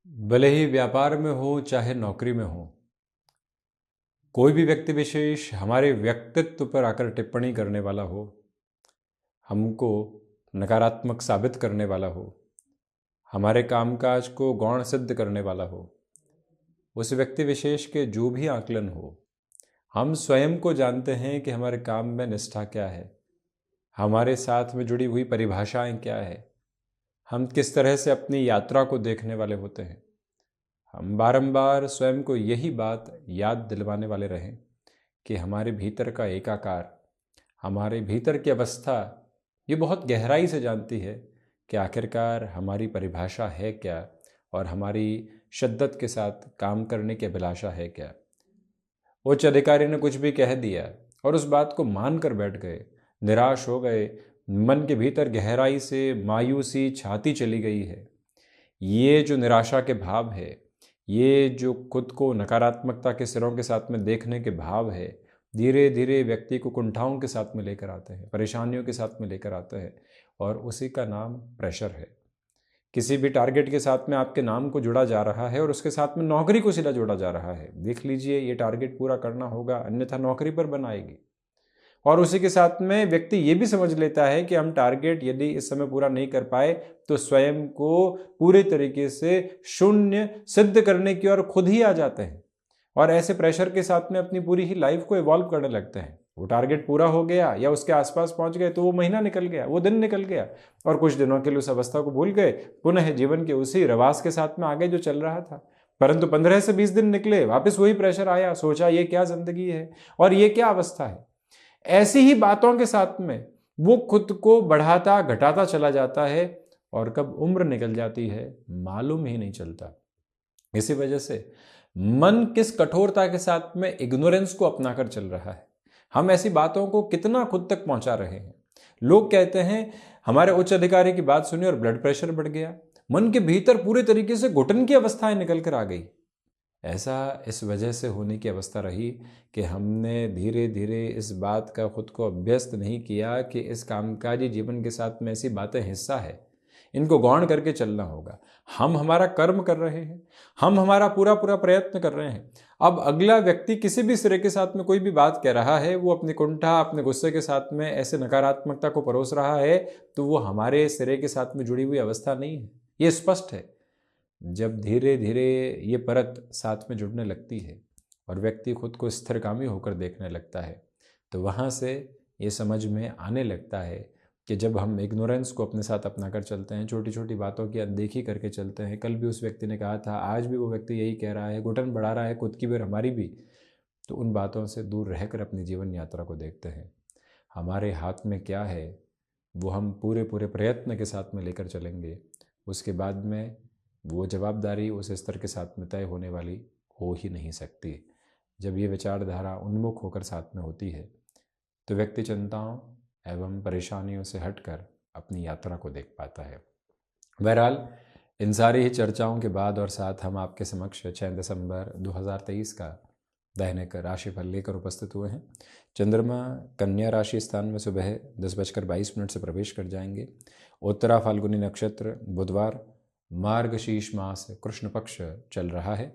भले ही व्यापार में हो चाहे नौकरी में हो, कोई भी व्यक्ति विशेष हमारे व्यक्तित्व पर आकर टिप्पणी करने वाला हो, हमको नकारात्मक साबित करने वाला हो, हमारे कामकाज को गौण सिद्ध करने वाला हो, उस व्यक्ति विशेष के जो भी आकलन हो, हम स्वयं को जानते हैं कि हमारे काम में निष्ठा क्या है, हमारे साथ में जुड़ी हुई परिभाषाएं क्या है, हम किस तरह से अपनी यात्रा को देखने वाले होते हैं। हम बारंबार स्वयं को यही बात याद दिलवाने वाले रहें कि हमारे भीतर का एकाकार, हमारे भीतर की अवस्था ये बहुत गहराई से जानती है कि आखिरकार हमारी परिभाषा है क्या और हमारी शिद्दत के साथ काम करने की अभिलाषा है क्या। उच्च अधिकारी ने कुछ भी कह दिया और उस बात को मान कर बैठ गए, निराश हो गए, मन के भीतर गहराई से मायूसी छाती चली गई है। ये जो निराशा के भाव है, ये जो खुद को नकारात्मकता के सिरों के साथ में देखने के भाव है, धीरे धीरे व्यक्ति को कुंठाओं के साथ में लेकर आते हैं, परेशानियों के साथ में लेकर आते हैं, और उसी का नाम प्रेशर है। किसी भी टारगेट के साथ में आपके नाम को जुड़ा जा रहा है और उसके साथ में नौकरी को सीधा जोड़ा जा रहा है। देख लीजिए, ये टारगेट पूरा करना होगा, अन्यथा नौकरी पर बनाएगी। और उसी के साथ में व्यक्ति ये भी समझ लेता है कि हम टारगेट यदि इस समय पूरा नहीं कर पाए तो स्वयं को पूरे तरीके से शून्य सिद्ध करने की ओर खुद ही आ जाते हैं, और ऐसे प्रेशर के साथ में अपनी पूरी ही लाइफ को इवॉल्व करने लगते हैं। वो टारगेट पूरा हो गया या उसके आसपास पहुंच गए तो वो महीना निकल गया, वो दिन निकल गया, और कुछ दिनों के लिए उस अवस्था को भूल गए, पुनः जीवन के उसी रवास के साथ में आगे जो चल रहा था। परंतु 15 से 20 दिन निकले, वापस वही प्रेशर आया, सोचा ये क्या जिंदगी है और ये क्या अवस्था है। ऐसी ही बातों के साथ में वो खुद को बढ़ाता घटाता चला जाता है, और कब उम्र निकल जाती है मालूम ही नहीं चलता। इसी वजह से मन किस कठोरता के साथ में इग्नोरेंस को अपनाकर चल रहा है। हम ऐसी बातों को कितना खुद तक पहुंचा रहे हैं। लोग कहते हैं हमारे उच्च अधिकारी की बात सुनी और ब्लड प्रेशर बढ़ गया, मन के भीतर पूरे तरीके से घुटन की अवस्थाएं निकल कर आ गई। ऐसा इस वजह से होने की अवस्था रही कि हमने धीरे धीरे इस बात का खुद को अभ्यस्त नहीं किया कि इस कामकाजी जीवन के साथ में ऐसी बातें हिस्सा है, इनको गौण करके चलना होगा। हम हमारा कर्म कर रहे हैं, हम हमारा पूरा पूरा प्रयत्न कर रहे हैं। अब अगला व्यक्ति किसी भी सिरे के साथ में कोई भी बात कह रहा है, वो अपनी कुंठा अपने गुस्से के साथ में ऐसे नकारात्मकता को परोस रहा है, तो वो हमारे सिरे के साथ में जुड़ी हुई अवस्था नहीं है, ये स्पष्ट है। जब धीरे धीरे ये परत साथ में जुड़ने लगती है और व्यक्ति खुद को स्थिरगामी होकर देखने लगता है, तो वहाँ से ये समझ में आने लगता है कि जब हम इग्नोरेंस को अपने साथ अपना कर चलते हैं, छोटी छोटी बातों की अनदेखी करके चलते हैं, कल भी उस व्यक्ति ने कहा था, आज भी वो व्यक्ति यही कह रहा है, घुटन बढ़ा रहा है खुद की भी और हमारी भी, तो उन बातों से दूर रहकर अपनी जीवन यात्रा को देखते हैं। हमारे हाथ में क्या है वो हम पूरे पूरे प्रयत्न के साथ में लेकर चलेंगे, उसके बाद में वो जवाबदारी उस स्तर के साथ में तय होने वाली हो ही नहीं सकती। जब ये विचारधारा उन्मुख होकर साथ में होती है तो व्यक्ति चिंताओं एवं परेशानियों से हटकर अपनी यात्रा को देख पाता है। बहरहाल, इन सारी ही चर्चाओं के बाद और साथ हम आपके समक्ष 6 दिसंबर 2023 का दैनिक राशिफल लेकर उपस्थित हुए हैं। चंद्रमा कन्या राशि स्थान में सुबह 10:22 से प्रवेश कर जाएंगे। उत्तरा फाल्गुनी नक्षत्र बुधवार, मार्गशीर्ष मास कृष्ण पक्ष चल रहा है।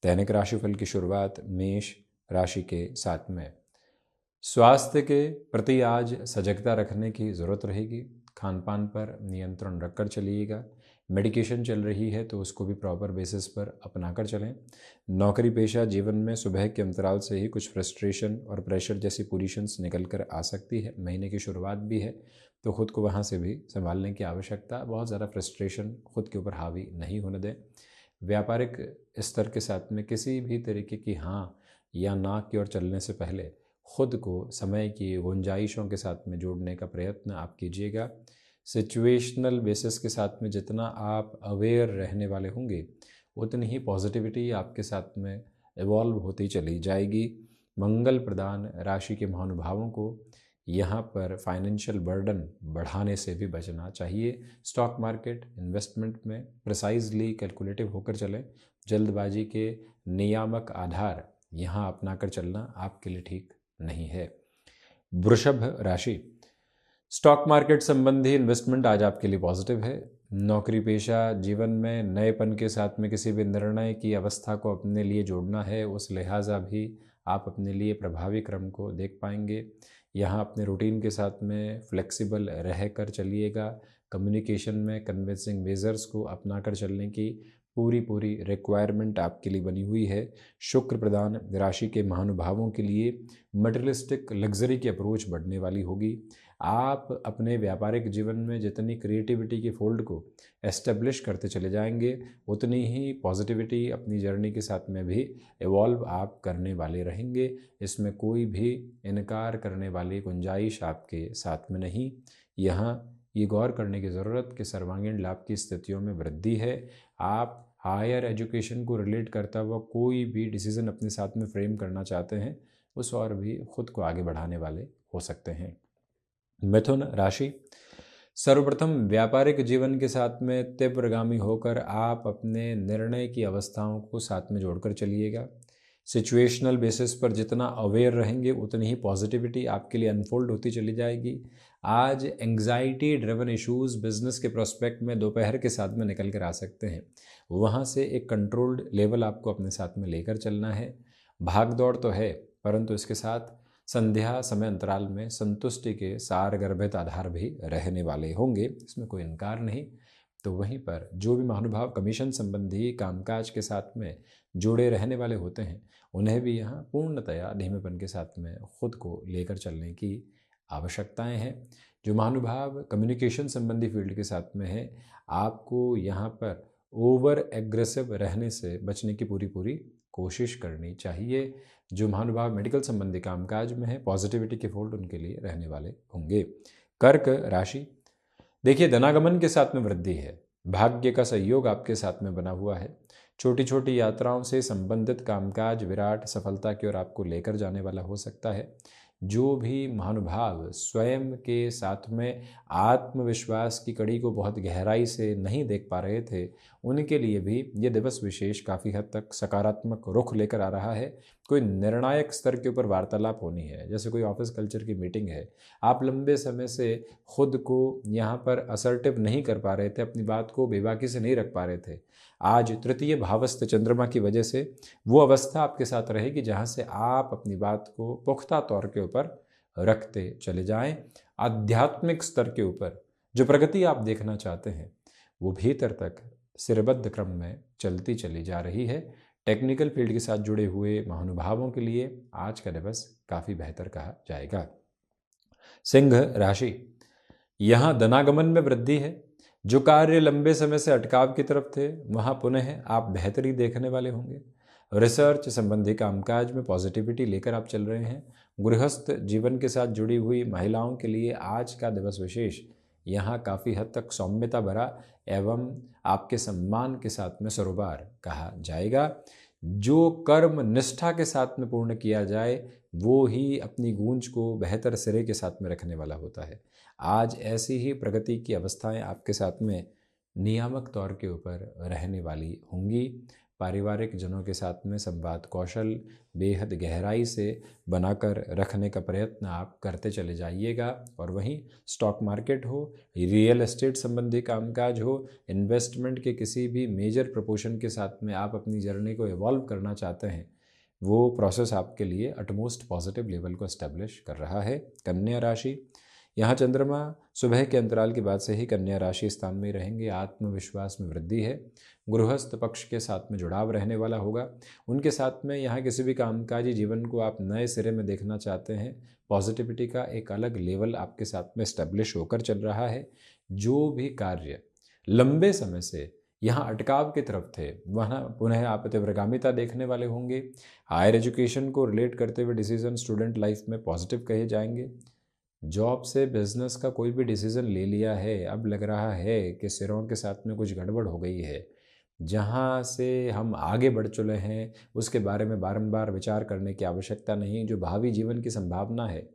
दैनिक राशिफल की शुरुआत मेष राशि के साथ में। स्वास्थ्य के प्रति आज सजगता रखने की ज़रूरत रहेगी। खान पान पर नियंत्रण रखकर चलिएगा। मेडिकेशन चल रही है तो उसको भी प्रॉपर बेसिस पर अपनाकर चलें। नौकरी पेशा जीवन में सुबह के अंतराल से ही कुछ फ्रस्ट्रेशन और प्रेशर जैसी पोजीशंस निकल कर आ सकती है। महीने की शुरुआत भी है तो ख़ुद को वहाँ से भी संभालने की आवश्यकता। बहुत ज़्यादा फ्रस्ट्रेशन खुद के ऊपर हावी नहीं होने दें। व्यापारिक स्तर के साथ में किसी भी तरीके की हाँ या ना की ओर चलने से पहले खुद को समय की गुंजाइशों के साथ में जोड़ने का प्रयत्न आप कीजिएगा। सिचुएशनल बेसिस के साथ में जितना आप अवेयर रहने वाले होंगे उतनी ही पॉजिटिविटी आपके साथ में इवॉल्व होती चली जाएगी। मंगल प्रदान राशि के महानुभावों को यहाँ पर फाइनेंशियल बर्डन बढ़ाने से भी बचना चाहिए। स्टॉक मार्केट इन्वेस्टमेंट में प्रिसाइजली कैलकुलेटिव होकर चलें। जल्दबाजी के नियामक आधार यहाँ अपनाकर चलना आपके लिए ठीक नहीं है। वृषभ राशि, स्टॉक मार्केट संबंधी इन्वेस्टमेंट आज आपके लिए पॉजिटिव है। नौकरी पेशा जीवन में नएपन के साथ में किसी भी निर्णय की अवस्था को अपने लिए जोड़ना है, उस लिहाजा भी आप अपने लिए प्रभावी क्रम को देख पाएंगे। यहाँ अपने रूटीन के साथ में फ्लेक्सिबल रह कर चलिएगा। कम्युनिकेशन में कन्विंसिंग मेजर्स को अपना कर चलने की पूरी रिक्वायरमेंट आपके लिए बनी हुई है। शुक्र प्रधान राशि के महानुभावों के लिए मटेरियलिस्टिक लग्जरी की अप्रोच बढ़ने वाली होगी। आप अपने व्यापारिक जीवन में जितनी क्रिएटिविटी के फोल्ड को एस्टेब्लिश करते चले जाएंगे, उतनी ही पॉजिटिविटी अपनी जर्नी के साथ में भी इवॉल्व आप करने वाले रहेंगे। इसमें कोई भी इनकार करने वाली गुंजाइश आपके साथ में नहीं। यहाँ ये गौर करने की ज़रूरत कि सर्वांगीण लाभ की स्थितियों में वृद्धि है। आप हायर एजुकेशन को रिलेट करता हुआ कोई भी डिसीज़न अपने साथ में फ्रेम करना चाहते हैं, उस और भी खुद को आगे बढ़ाने वाले हो सकते हैं। मिथुन राशि, सर्वप्रथम व्यापारिक जीवन के साथ में तीव्रगामी होकर आप अपने निर्णय की अवस्थाओं को साथ में जोड़कर चलिएगा। सिचुएशनल बेसिस पर जितना अवेयर रहेंगे उतनी ही पॉजिटिविटी आपके लिए अनफोल्ड होती चली जाएगी। आज एंग्जाइटी ड्रिवन इश्यूज़ बिजनेस के प्रोस्पेक्ट में दोपहर के साथ में निकल कर आ सकते हैं। वहाँ से एक कंट्रोल्ड लेवल आपको अपने साथ में लेकर चलना है। भाग दौड़ तो है, परंतु इसके साथ संध्या समय अंतराल में संतुष्टि के सारगर्भित आधार भी रहने वाले होंगे, इसमें कोई इनकार नहीं। तो वहीं पर जो भी महानुभाव कमीशन संबंधी कामकाज के साथ में जुड़े रहने वाले होते हैं, उन्हें भी यहाँ पूर्णतया धीमेपन के साथ में खुद को लेकर चलने की आवश्यकताएं हैं। जो महानुभाव कम्युनिकेशन संबंधी फील्ड के साथ में है, आपको यहाँ पर ओवर एग्रेसिव रहने से बचने की पूरी कोशिश करनी चाहिए। जो महानुभाव मेडिकल संबंधी कामकाज में है, पॉजिटिविटी के फोल्ड उनके लिए रहने वाले होंगे। कर्क राशि, देखिए धनागमन के साथ में वृद्धि है। भाग्य का सहयोग आपके साथ में बना हुआ है। छोटी छोटी यात्राओं से संबंधित कामकाज विराट सफलता की ओर आपको लेकर जाने वाला हो सकता है। जो भी महानुभाव स्वयं के साथ में आत्मविश्वास की कड़ी को बहुत गहराई से नहीं देख पा रहे थे, उनके लिए भी ये दिवस विशेष काफ़ी हद तक सकारात्मक रुख लेकर आ रहा है। कोई निर्णायक स्तर के ऊपर वार्तालाप होनी है, जैसे कोई ऑफिस कल्चर की मीटिंग है। आप लंबे समय से खुद को यहाँ पर असर्टिव नहीं कर पा रहे थे, अपनी बात को बेबाकी से नहीं रख पा रहे थे। आज तृतीय भावस्थ चंद्रमा की वजह से वो अवस्था आपके साथ रहेगी जहाँ से आप अपनी बात को पुख्ता तौर के ऊपर रखते चले जाएं। आध्यात्मिक स्तर के ऊपर जो प्रगति आप देखना चाहते हैं, वो भीतर तक सिरबद्ध क्रम में चलती चली जा रही है। टेक्निकल फील्ड के साथ जुड़े हुए महानुभावों के लिए आज का दिवस काफ़ी बेहतर कहा जाएगा। सिंह राशि, यहाँ धनागमन में वृद्धि है। जो कार्य लंबे समय से अटकाव की तरफ थे, वहाँ पुनः आप बेहतरी देखने वाले होंगे। रिसर्च संबंधी कामकाज में पॉजिटिविटी लेकर आप चल रहे हैं। गृहस्थ जीवन के साथ जुड़ी हुई महिलाओं के लिए आज का दिवस विशेष यहाँ काफ़ी हद तक सौम्यता भरा एवं आपके सम्मान के साथ में सरोबार कहा जाएगा। जो कर्म निष्ठा के साथ में पूर्ण किया जाए, वो ही अपनी गूंज को बेहतर सिरे के साथ में रखने वाला होता है। आज ऐसी ही प्रगति की अवस्थाएं आपके साथ में नियामक तौर के ऊपर रहने वाली होंगी। पारिवारिक जनों के साथ में संवाद कौशल बेहद गहराई से बनाकर रखने का प्रयत्न आप करते चले जाइएगा। और वहीं स्टॉक मार्केट हो, रियल एस्टेट संबंधी कामकाज हो, इन्वेस्टमेंट के किसी भी मेजर प्रपोर्शन के साथ में आप अपनी जर्नी को इवॉल्व करना चाहते हैं, वो प्रोसेस आपके लिए अटमोस्ट पॉजिटिव लेवल को एस्टेब्लिश कर रहा है। कन्या राशि, यहाँ चंद्रमा सुबह के अंतराल के बाद से ही कन्या राशि स्थान में रहेंगे। आत्मविश्वास में वृद्धि है। गृहस्थ पक्ष के साथ में जुड़ाव रहने वाला होगा। उनके साथ में यहाँ किसी भी कामकाजी जीवन को आप नए सिरे में देखना चाहते हैं, पॉजिटिविटी का एक अलग लेवल आपके साथ में एस्टेब्लिश होकर चल रहा है। जो भी कार्य लंबे समय से यहाँ अटकाव की तरफ थे, वहाँ पुनः आप तीव्रगामिता देखने वाले होंगे। हायर एजुकेशन को रिलेट करते हुए डिसीजन स्टूडेंट लाइफ में पॉजिटिव कहे जाएंगे। जॉब से बिजनेस का कोई भी डिसीज़न ले लिया है, अब लग रहा है कि सिरों के साथ में कुछ गड़बड़ हो गई है। जहाँ से हम आगे बढ़ चुके हैं, उसके बारे में बारंबार विचार करने की आवश्यकता नहीं। जो भावी जीवन की संभावना है,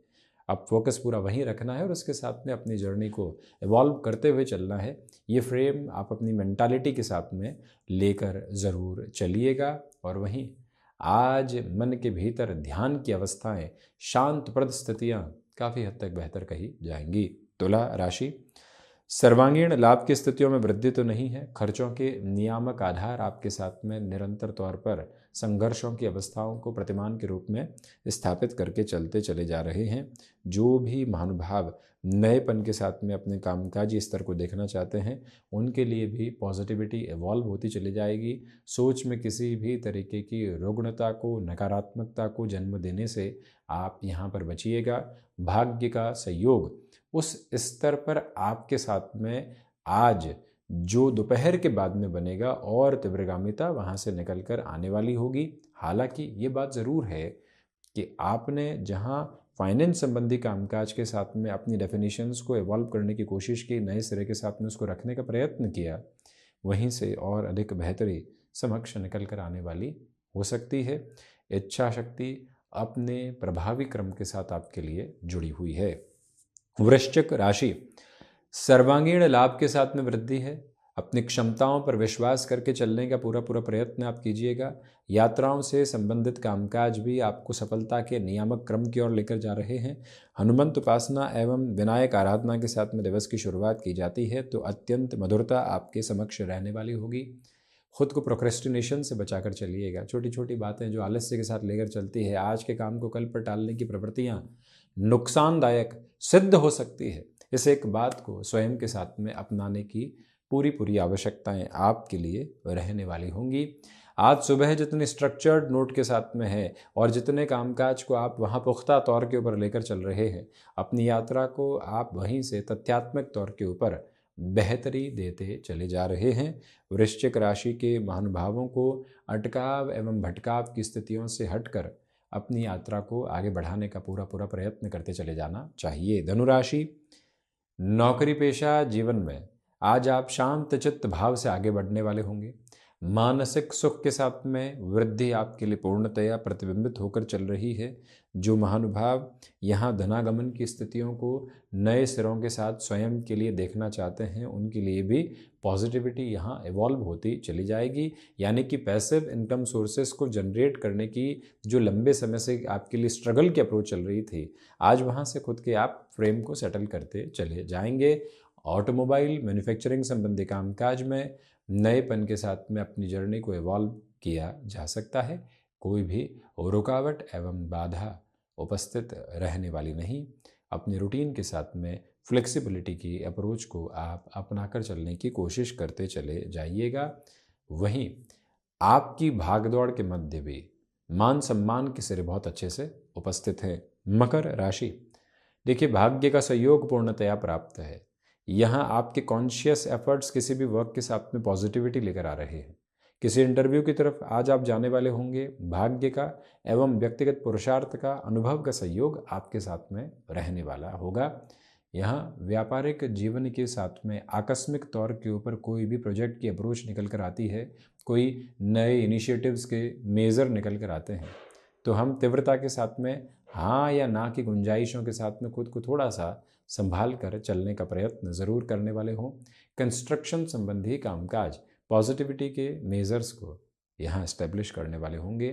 अब फोकस पूरा वहीं रखना है और उसके साथ में अपनी जर्नी को इवॉल्व करते हुए चलना है। ये फ्रेम आप अपनी मेंटालिटी के साथ में लेकर ज़रूर चलिएगा। और वहीं आज मन के भीतर ध्यान की अवस्थाएं, शांत प्रद स्थितियाँ काफ़ी हद तक बेहतर कही जाएंगी। तुला राशि, सर्वांगीण लाभ की स्थितियों में वृद्धि तो नहीं है। खर्चों के नियामक आधार आपके साथ में निरंतर तौर पर संघर्षों की अवस्थाओं को प्रतिमान के रूप में स्थापित करके चलते चले जा रहे हैं। जो भी महानुभाव नएपन के साथ में अपने कामकाजी स्तर को देखना चाहते हैं, उनके लिए भी पॉजिटिविटी इवॉल्व होती चली जाएगी। सोच में किसी भी तरीके की रुग्णता को, नकारात्मकता को जन्म देने से आप यहाँ पर बचिएगा। भाग्य का सहयोग उस स्तर पर आपके साथ में आज जो दोपहर के बाद में बनेगा और तीव्रगामिता वहाँ से निकल कर आने वाली होगी। हालांकि ये बात ज़रूर है कि आपने जहाँ फाइनेंस संबंधी कामकाज के साथ में अपनी डेफिनेशंस को इवॉल्व करने की कोशिश की, नए सिरे के साथ में उसको रखने का प्रयत्न किया, वहीं से और अधिक बेहतरी समक्ष निकल कर आने वाली हो सकती है। इच्छा शक्ति अपने प्रभावी क्रम के साथ आपके लिए जुड़ी हुई है। वृश्चिक राशि, सर्वांगीण लाभ के साथ में वृद्धि है। अपनी क्षमताओं पर विश्वास करके चलने का पूरा प्रयत्न आप कीजिएगा। यात्राओं से संबंधित कामकाज भी आपको सफलता के नियामक क्रम की ओर लेकर जा रहे हैं। हनुमंत उपासना एवं विनायक आराधना के साथ में दिवस की शुरुआत की जाती है तो अत्यंत मधुरता आपके समक्ष रहने वाली होगी। खुद को प्रोक्रेस्टिनेशन से बचाकर चलिएगा। छोटी छोटी बातें जो आलस्य के साथ लेकर चलती है, आज के काम को कल पर टालने की प्रवृत्तियाँ नुकसानदायक सिद्ध हो सकती है। इस एक बात को स्वयं के साथ में अपनाने की पूरी आवश्यकताएं आपके लिए रहने वाली होंगी। आज सुबह जितनी स्ट्रक्चर्ड नोट के साथ में है और जितने कामकाज को आप वहाँ पुख्ता तौर के ऊपर लेकर चल रहे हैं, अपनी यात्रा को आप वहीं से तथ्यात्मक तौर के ऊपर बेहतरी देते चले जा रहे हैं। वृश्चिक राशि के महानुभावों को अटकाव एवं भटकाव की स्थितियों से हटकर अपनी यात्रा को आगे बढ़ाने का पूरा प्रयत्न करते चले जाना चाहिए। धनुराशि, नौकरी पेशा जीवन में आज आप शांत चित्त भाव से आगे बढ़ने वाले होंगे। मानसिक सुख के साथ में वृद्धि आपके लिए पूर्णतया प्रतिबिंबित होकर चल रही है। जो महानुभाव यहाँ धनागमन की स्थितियों को नए सिरों के साथ स्वयं के लिए देखना चाहते हैं, उनके लिए भी पॉजिटिविटी यहाँ इवॉल्व होती चली जाएगी। यानी कि पैसिव इनकम सोर्सेस को जनरेट करने की जो लंबे समय से आपके लिए स्ट्रगल की अप्रोच चल रही थी, आज वहाँ से खुद के आप फ्रेम को सेटल करते चले जाएंगे। ऑटोमोबाइल मैन्युफैक्चरिंग संबंधी कामकाज में नएपन के साथ में अपनी जर्नी को इवॉल्व किया जा सकता है। कोई भी रुकावट एवं बाधा उपस्थित रहने वाली नहीं। अपने रूटीन के साथ में फ्लेक्सिबिलिटी की अप्रोच को आप अपनाकर चलने की कोशिश करते चले जाइएगा। वहीं आपकी भागदौड़ के मध्य भी मान सम्मान के सिरे बहुत अच्छे से उपस्थित हैं। मकर राशि, देखिए भाग्य का सहयोग पूर्णतया प्राप्त है। यहाँ आपके कॉन्शियस एफर्ट्स किसी भी वर्क के साथ में पॉजिटिविटी लेकर आ रहे हैं। किसी इंटरव्यू की तरफ आज आप जाने वाले होंगे। भाग्य का एवं व्यक्तिगत पुरुषार्थ का अनुभव का सहयोग आपके साथ में रहने वाला होगा। यहाँ व्यापारिक जीवन के साथ में आकस्मिक तौर के ऊपर कोई भी प्रोजेक्ट की अप्रोच निकल कर आती है, कोई नए इनिशिएटिव्स के मेजर निकल कर आते हैं, तो हम तीव्रता के साथ में हाँ या ना की गुंजाइशों के साथ में खुद को थोड़ा सा संभाल कर चलने का प्रयत्न ज़रूर करने वाले हों। कंस्ट्रक्शन संबंधी कामकाज पॉजिटिविटी के मेजर्स को यहाँ इस्टेब्लिश करने वाले होंगे।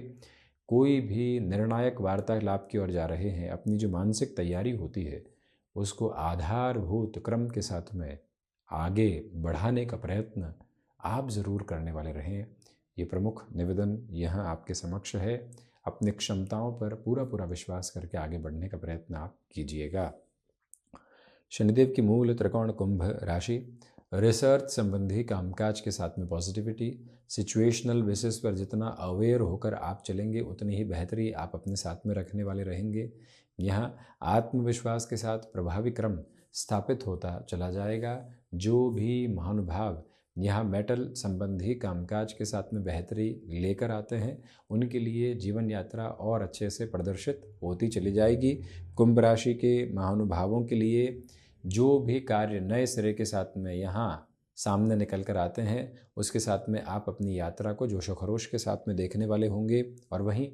कोई भी निर्णायक वार्तालाप की ओर जा रहे हैं, अपनी जो मानसिक तैयारी होती है उसको आधारभूत क्रम के साथ में आगे बढ़ाने का प्रयत्न आप ज़रूर करने वाले रहें। ये प्रमुख निवेदन यहाँ आपके समक्ष है। अपनी क्षमताओं पर पूरा विश्वास करके आगे बढ़ने का प्रयत्न आप कीजिएगा। शनिदेव की मूल त्रिकोण कुंभ राशि, रिसर्च संबंधी कामकाज के साथ में पॉजिटिविटी, सिचुएशनल बेसिस पर जितना अवेयर होकर आप चलेंगे उतनी ही बेहतरी आप अपने साथ में रखने वाले रहेंगे। यहाँ आत्मविश्वास के साथ प्रभावी क्रम स्थापित होता चला जाएगा। जो भी महानुभाव यहाँ मेटल संबंधी कामकाज के साथ में बेहतरी लेकर आते हैं, उनके लिए जीवन यात्रा और अच्छे से प्रदर्शित होती चली जाएगी। कुंभ राशि के महानुभावों के लिए जो भी कार्य नए सिरे के साथ में यहाँ सामने निकल कर आते हैं, उसके साथ में आप अपनी यात्रा को जोशो खरोश के साथ में देखने वाले होंगे। और वहीं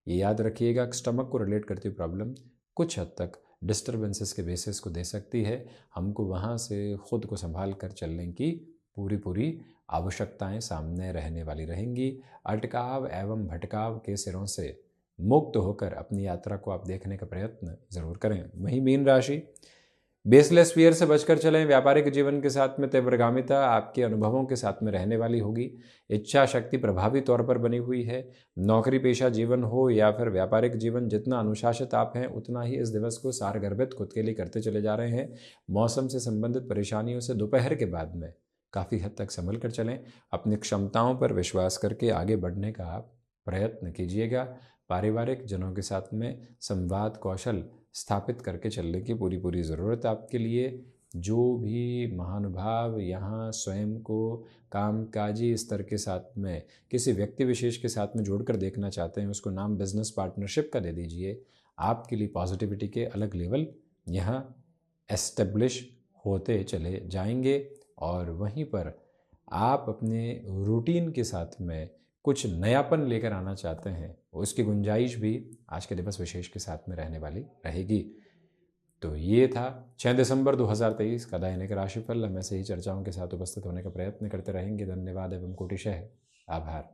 ये याद रखिएगा, स्टमक को रिलेट करती हुई प्रॉब्लम कुछ हद तक डिस्टर्बेंसेस के बेसिस को दे सकती है। हमको वहाँ से खुद को संभाल कर चलने की पूरी आवश्यकताएं सामने रहने वाली रहेंगी। अटकाव एवं भटकाव के सिरों से मुक्त होकर अपनी यात्रा को आप देखने का प्रयत्न ज़रूर करें। वहीं मीन राशि, बेसलेस फियर से बचकर चलें। व्यापारिक जीवन के साथ में तीव्रगामिता आपके अनुभवों के साथ में रहने वाली होगी। इच्छा शक्ति प्रभावी तौर पर बनी हुई है। नौकरी पेशा जीवन हो या फिर व्यापारिक जीवन, जितना अनुशासित आप हैं उतना ही इस दिवस को सारगर्भित खुद के लिए करते चले जा रहे हैं। मौसम से संबंधित परेशानियों से दोपहर के बाद में काफ़ी हद तक संभल कर चलें। अपनी क्षमताओं पर विश्वास करके आगे बढ़ने का आप प्रयत्न कीजिएगा। पारिवारिक जनों के साथ में संवाद कौशल स्थापित करके चलने की पूरी पूरी ज़रूरत आपके लिए। जो भी महानुभाव यहाँ स्वयं को कामकाजी स्तर के साथ में किसी व्यक्ति विशेष के साथ में जोड़कर देखना चाहते हैं, उसको नाम बिजनेस पार्टनरशिप का दे दीजिए। आपके लिए पॉजिटिविटी के अलग लेवल यहाँ एस्टेब्लिश होते चले जाएंगे और वहीं पर आप अपने रूटीन के साथ में कुछ नयापन लेकर आना चाहते हैं, उसकी गुंजाइश भी आज के दिवस विशेष के साथ में रहने वाली रहेगी। तो ये था 6 दिसंबर 2023 का दैनिक राशिफल। हम ऐसे ही चर्चाओं के साथ उपस्थित होने का प्रयत्न करते रहेंगे। धन्यवाद एवं कोटिशः आभार।